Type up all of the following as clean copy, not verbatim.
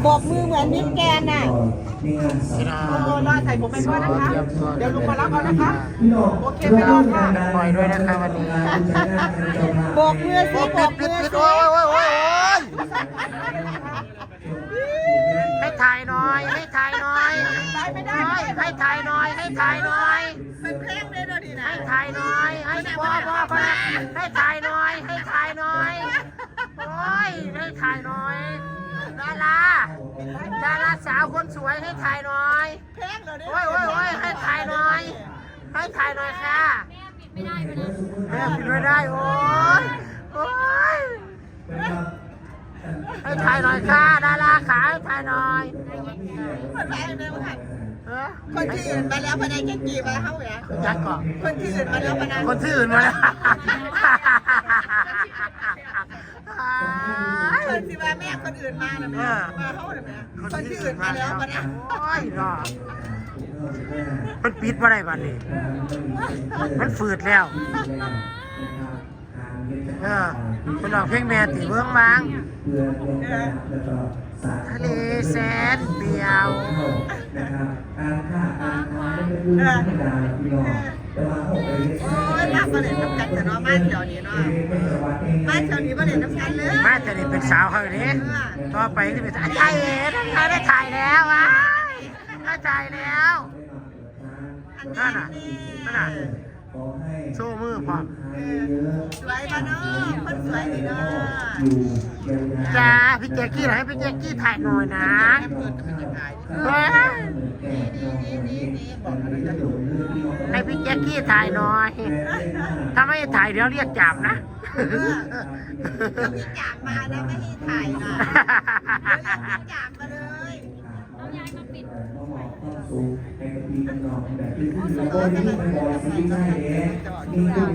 โบกมือเหมือนมิสแกนน่ะรอใส่ผมไปด้วยนะคะเดี๋ยวลุงมารับเอานะคะโอเคไปรอค่ะ ปล่อยด้วยนะคะวันนี้ โบกมือสิโบกมือสิ โอ้ยให้ถ่ายหน่อยให้ถ่ายหน่อย ไม่ได้ ให้ถ่ายหน่อยให้ถ่ายหน่อย เป็นเพลงเลยดีนะ ให้ถ่ายหน่อยให้พ่อให้ถ่ายหน่อยให้ถ่ายหน่อยโอ้ยให้ถ่ายหน่อยดาราสาวคนสวยให้ถ่ายหน่อย เพลงเลยดิ โอ้ยให้ถ่ายหน่อยให้ถ่ายหน่อยค่ะแม่ปิดไม่ได้โอ้ยให้ถ่ายหน่อยค่ะดาราขาให้ถ่ายหน่อย คนไปเลยค่ะคนที่อื่นมาแล้วพนักงานกี่มาเขาเนี่ย ยักษ์ก่อน คนที่อื่นมาแล้วพนัก คนที่อื่นมาแล้ว คนที่มาแม่คนอื่นมาแล้วแม่มาเขาเลยแม่คนที่อื่นมาแล้วพนัก โอ้ยรอมันปิดมาได้บัดนี้มันฝืดแล้วเป็นหลอกเพลงแม่ตีเบื้องบางทะเลแสนเปลี่ยวโอ้ยมาเล่นน้ำกันแต่เนาะบ้านแถวนี้เนาะบ้านแถวนี้มาเล่นน้ำกันเลย มาจะได้เป็นสาวเขาอย่างนี้ต่อไปจะเป็นอาจารย์ได้ถ่ายแล้วได้ถ่ายแล้วนั่นน่ะโชว์มือพร้อม สวยมาเนาะคนสวยดีเนาะ จ้าพี่แจ๊กกี้ให้พี่แจ๊กกี้ถ่ายหน่อยนะให้พี่แจ๊กกี้ถ่ายหน่อยถ้าไม่ถ่ายเดี๋ยวเรียกจับนะเราพี่จางมาแล้วไม่ให้ถ่ายนะเดี๋ยวเรียกพี่จางมาเลย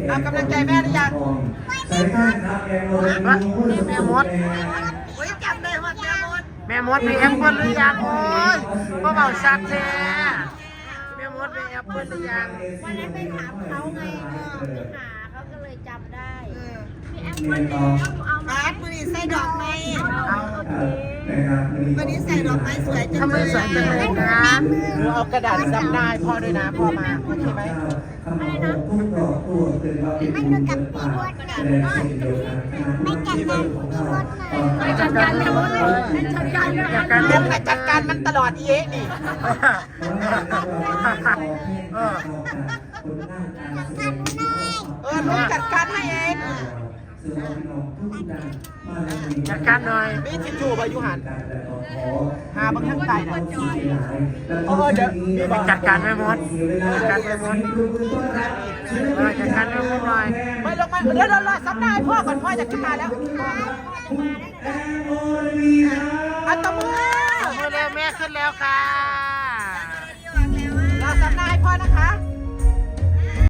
เอากำลังใจแม่หรือยังแม่มด โอ้ยจำได้ว่าแม่มด มีแอปเปิ้ลหรือยังโอ้ยพ่อเบาซักแท้แม่มดมีแอปเปิ้ลหรือยัง วันนั้นไปถามเขาไงไปหาเขาก็เลยจำได้มีแอปเปิ้ลเอา อาร์ตวันนี้ใส่ดอกไม้ เอา วันนี้ใส่ดอกไม้สวยจัง ทำไม เลย สวยจังเลยนะเอากระดาษซับได้พ่อด้วยนะพ่อมาโอเคไหม อะไรนะให้ดูกับพี่มดหน่อยไม่จัดการพี่มดหน่อยไม่จัดการพี่มดไม่จัดการพี่มด เรื่องจัดการมันตลอดเอ๊ะนี่ลูกจัดการให้เอง จัดการหน่อย มีทิชชู่ใบยูหันหาบางข้างใต้นะเดี๋ยว จัดการแม่มดจัดการแม่มดจัดการแม่มดหน่อย ไม่ลงมาเดี๋ยวเราซับได้พ่อก่อนพ่อจะขึ้นมาแล้วอัตมือ เร็วแม่ขึ้นแล้วค่ะ